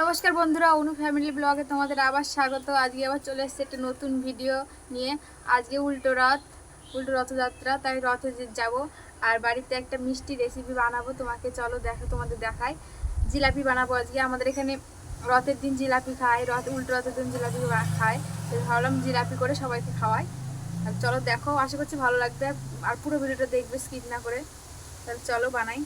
নমস্কার বন্ধুরা, অনু ফ্যামিলি ব্লগে তোমাদের আবার স্বাগত। আজকে আবার চলে এসেছে একটা নতুন ভিডিও নিয়ে। আজকে উল্টো রথযাত্রা, তাই রথে যাব। আর বাড়িতে একটা মিষ্টি রেসিপি বানাবো, তোমাদের দেখাই। জিলাপি বানাবো আজকে। আমাদের এখানে রথের দিন জিলাপি খায়, উল্টো রথের দিন জিলাপি খায়। তো ভাবলাম জিলাপি করে সবাইকে খাওয়াই। আর চলো দেখো, আশা করছি ভালো লাগবে। আর পুরো ভিডিওটা দেখবে, স্কিপ না করে। তাহলে চলো বানাই।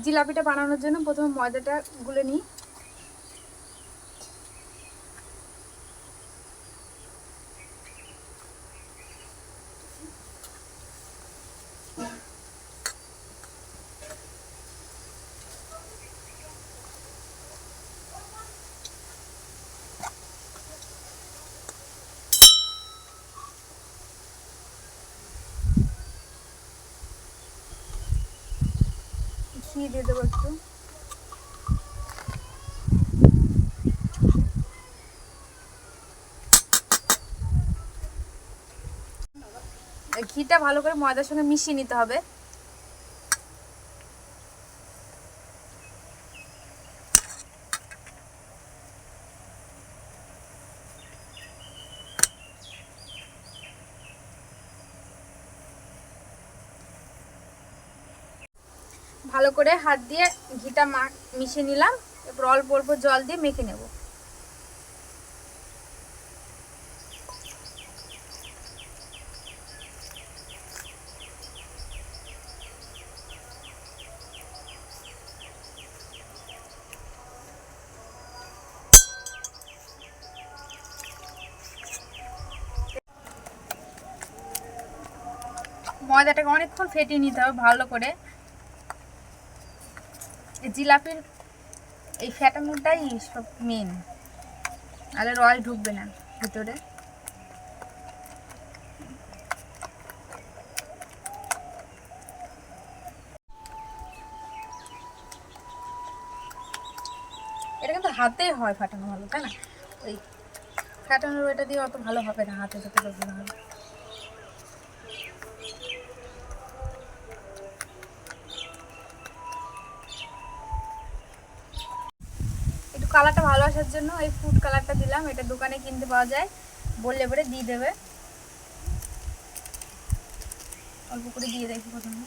জিলাপিটা বানানোর জন্য প্রথমে ময়দাটা গুলে নিই। ঘি দিয়ে দেবো একটু। ঘিটা ভালো করে ময়দার সঙ্গে মিশিয়ে নিতে হবে। ভালো করে হাত দিয়ে ঘিটা মিশিয়ে নিলাম। এরপর অল্প অল্প জল দিয়ে মেখে নেব। ময়দাটাকে অনেকক্ষণ ফেটিয়ে নিতে হবে ভালো করে। জিলাপির এই ফ্যাটানোটাই সব মেন, আর রস ঢুকবে না ভিতরে। এটা কিন্তু হাতে হয় ফাটানো ভালো, তাই না? ওই ফাটানোর ওইটা দিয়ে অত ভালো হবে না, হাতে যত ভালো হবে। একটু কালারটা ভালো আসার জন্য এই ফুড কালারটা দিলাম। এটা দোকানে কিনতে পাওয়া যায়, বললে পরে দিয়ে দেবে। অল্প করে দিয়ে দেখি প্রথমে,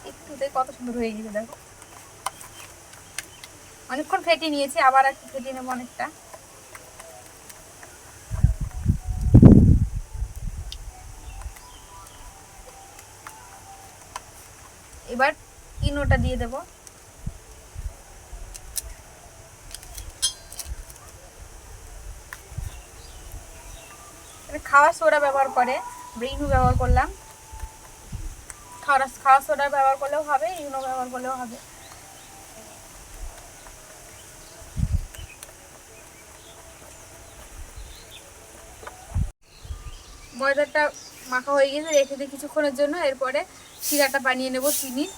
একটুতে কত সুন্দর হয়ে গেছে দেখো। অনেকক্ষণ ফেটিয়ে নিয়েছি, আবার একটু ফেটিয়ে নেবো অনেকটা। এবার ইনোটা দিয়ে দেবো। খাওয়ার সোডা ব্যবহার করে, ইনো ব্যবহার করলাম। খাওয়ার সোডা ব্যবহার করলেও হবে, ইনো ব্যবহার করলেও হবে। ময়দাটা মাখা হয়ে গেছে, রেখে দিই কিছুক্ষণের জন্য। এরপরে শিরাটা বানিয়ে নেব চিনির।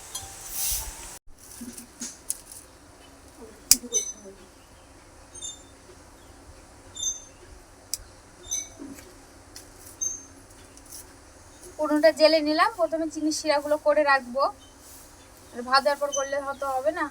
উনুনটা জেলে নিলাম। প্রথমে চিনির শিরাগুলো করে রাখবো, ভাজার পর করলে হয়তো হবে না।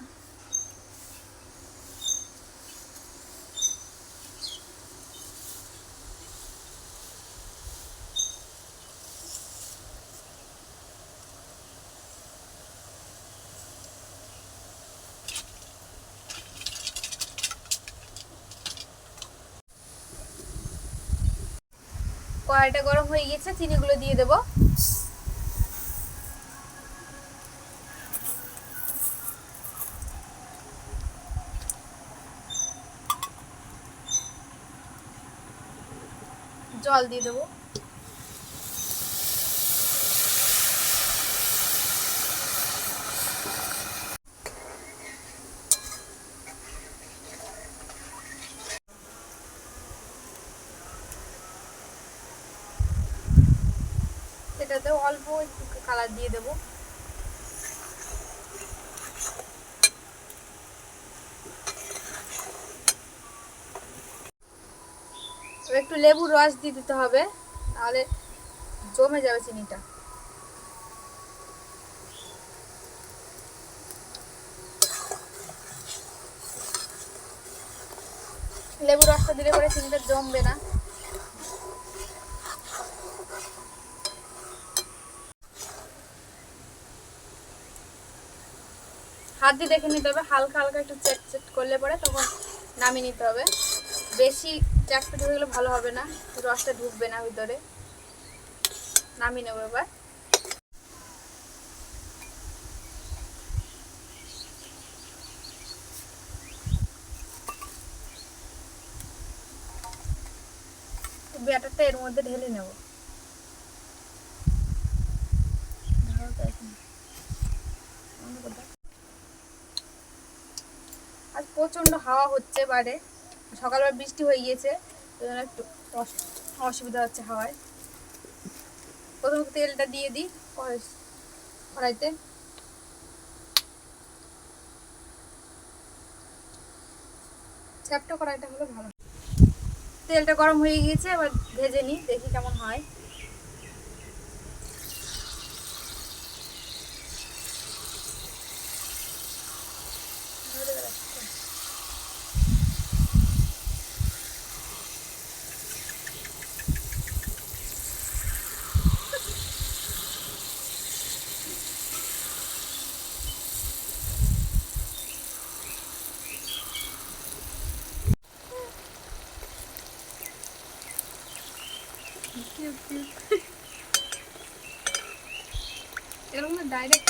কড়াইটা গরম হয়ে গেছে, চিনিগুলো দিয়ে দেবো। জল দিয়ে দেবো। এটাতে অল্প একটু কালার দিয়ে দেবো। একটু লেবুর রস দিয়ে দিতে হবে, তাহলে জমে যাবে চিনিটা। লেবু রসটা দিলে পরে চিনিটা জমবে না। হাত দিয়ে দেখে নিতে হবে, হালকা হালকা একটু চেট চেট করলে পরে তখন নামিয়ে নিতে হবে। বেশি চ্যাটপেট হয়ে গেলে ভালো হবে না, রসটা ঢুকবে না ভিতরে। নামিয়ে নেবো এবার। ব্যাটারটা এর মধ্যে ঢেলে নেব। আজ প্রচন্ড হাওয়া হচ্ছে বাইরে, সকালবেলা বৃষ্টি হয়ে গিয়েছে, ওই জন্য একটু অসুবিধা হচ্ছে হাওয়ায়। প্রথমে তেলটা দিয়ে দিই কড়াইতে। চ্যাপটা কড়াইটা হলে ভালো। তেলটা গরম হয়ে গিয়েছে, এবার ভেজে নিই, দেখি কেমন হয়। এরকম ডাইরেক্ট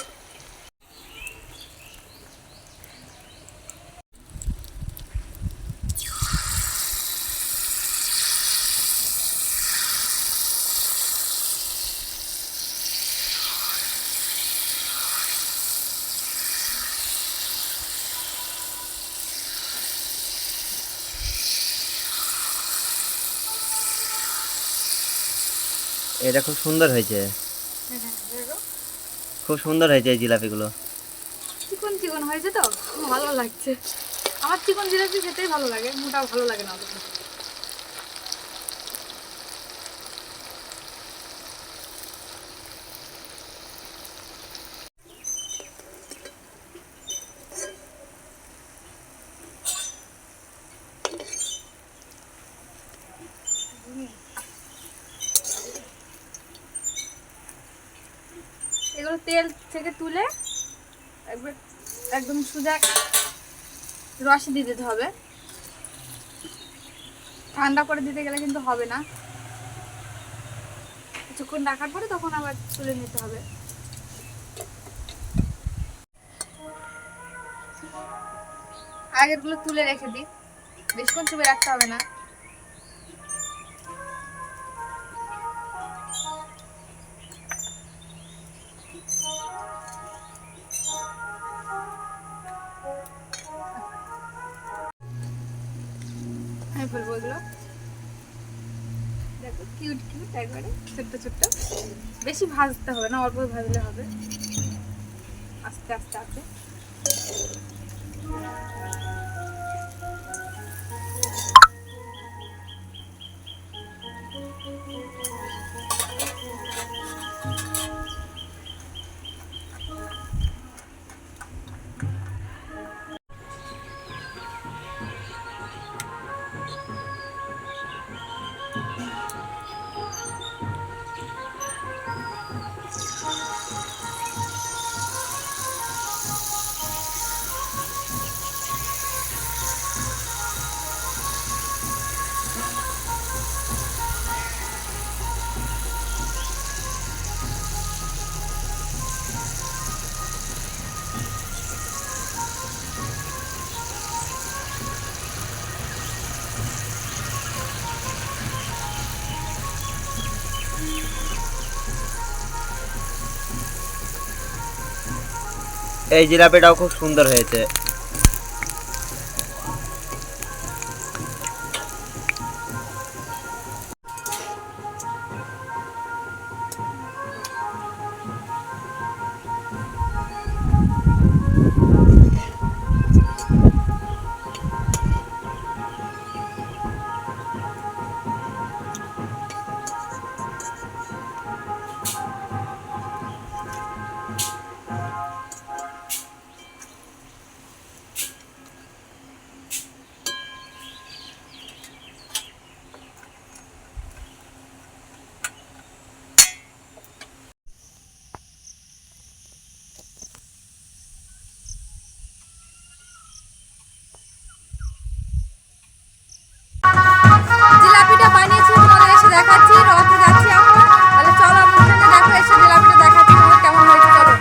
এটা খুব সুন্দর হয়েছে, খুব সুন্দর হয়েছে এই জিলাপিগুলো। চিকন চিকন হয়েছে তো ভালো লাগছে। আমার চিকন জিলাপি খেতেই ভালো লাগে, মোটা ভালো লাগে না অতটা। এগুলো তেল থেকে তুলে একবার একদম সোজা রসে দিয়ে দিতে হবে। ঠান্ডা করে দিতে গেলে কিন্তু হবে না, কিছুক্ষণ রাখার পরে তখন আবার তুলে নিতে হবে। আগেরগুলো তুলে রেখে দিই, বেশিক্ষণ চুপে রাখতে হবে না। আমি বলবো এগুলো দেখো কিউট কিউট, একবারে ছোট্ট ছোট্ট। বেশি ভাজতে হবে না, অল্প ভাজলে হবে, আস্তে আস্তে আস্তে। এই জিলাপিটাও খুব সুন্দর হয়েছে। দেখাচ্ছি, রথে যাচ্ছি এখন। তাহলে চলো আমার সঙ্গে দেখো, এসে জিলাপিটা দেখাচ্ছি তোমার কেমন হয়েছে। চলো।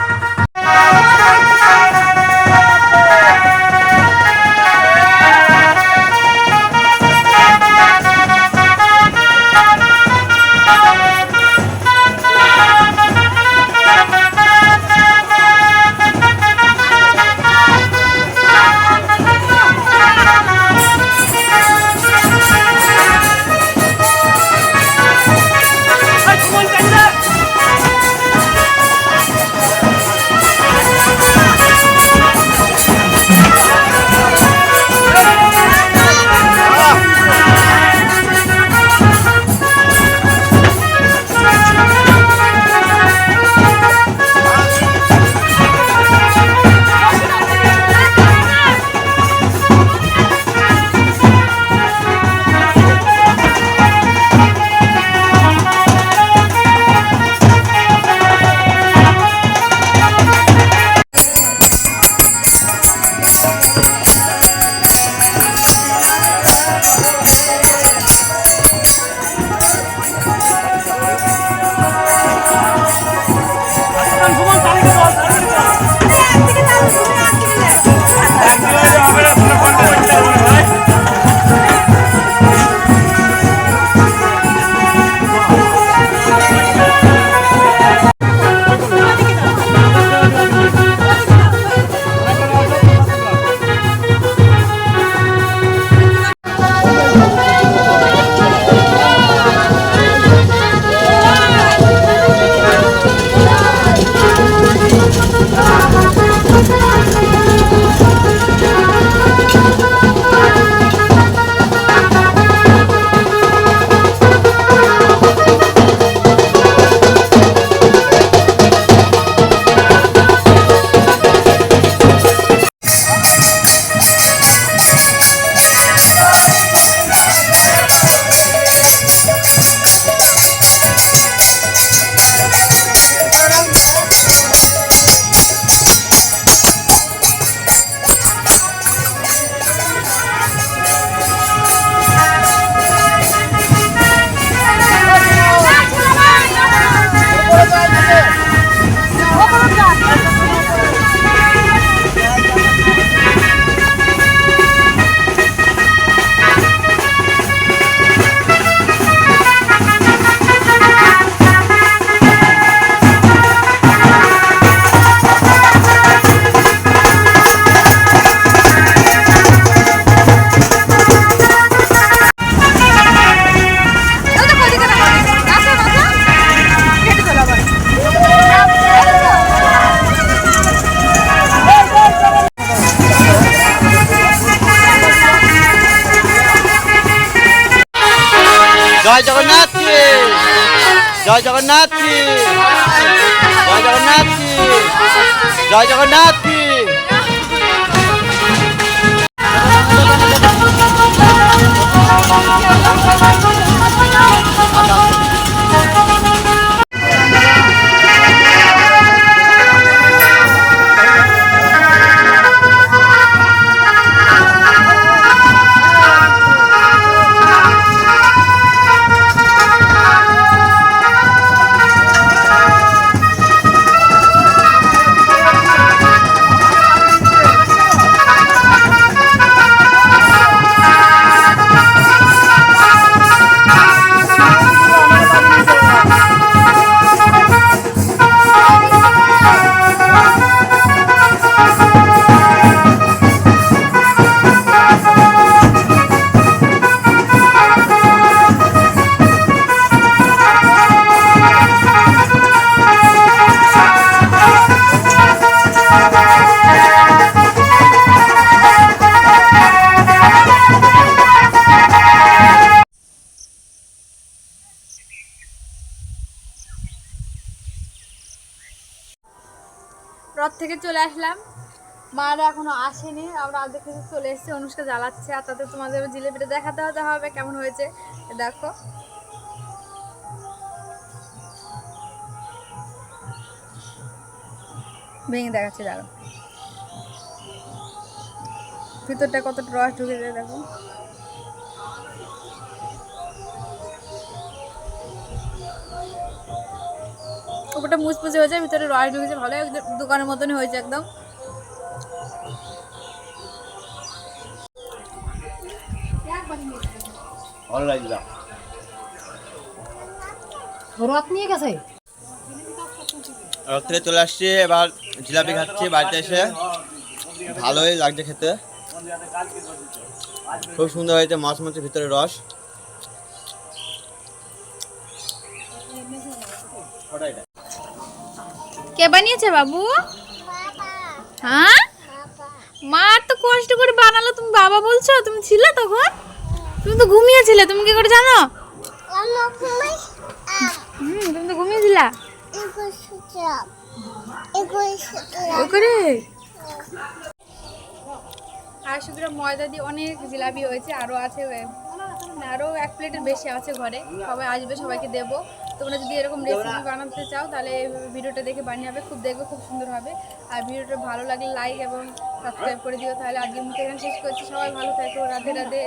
জয় জগন্নাথ কি জয় জগন্নাথ কি জয় জগন্নাথ কি জয় জগন্নাথ কি রথ থেকে চলে আসলাম, মারা এখনো আসেনি, আমরা আর্ধেক থেকে চলে এসেছি। অনুষ্কা জ্বালাচ্ছে, আর তাতে তোমাদের জিলেপিটা দেখাতে হতে হবে কেমন হয়েছে। দেখো ভেঙে দেখাচ্ছে, দেখো ভিতরটা কতটা রস ঢুকে যায়, দেখো উপরটা মুচমুচে হয়েছে, ভিতরে রস ঢুকেছে, ভালো দোকানের মতনই হয়েছে একদম। ভালো লাগলো। রথ নিয়ে গেছে। রথ থেকে চলে আসছি, এবার জিলাপি খাচ্ছি বাড়িতে এসে। ভালোই লাগছে খেতে, খুব সুন্দর হয়েছে, মাছ মাছের ভিতরে রস। কে বানিয়েছে বাবু? হ্যাঁ, মা তো কষ্ট করে বানালো, তুমি বাবা বলছো? তুমি ছিলে তখন? তুমি তো ঘুমিয়েছিলে, তুমি কি করে জানো? তুমি তো ঘুমিয়েছিলা। আর শুধু ময়দা দিয়ে অনেক জিলাপি হয়েছে, আরও আছে, আরও 1 প্লেটের বেশি আছে ঘরে। সবাই আসবে, সবাইকে দেবো। তোমরা যদি এরকম রেসিপি বানাতে চাও তাহলে ভিডিওটা দেখে বানিয়ে হবে, খুব দেখবে, খুব সুন্দর হবে। আর ভিডিওটা ভালো লাগলে লাইক এবং সাবস্ক্রাইব করে দিও। তাহলে আজকের মতো এখানে শেষ করছি। সবাই ভালো থাকো, রাধে রাধে।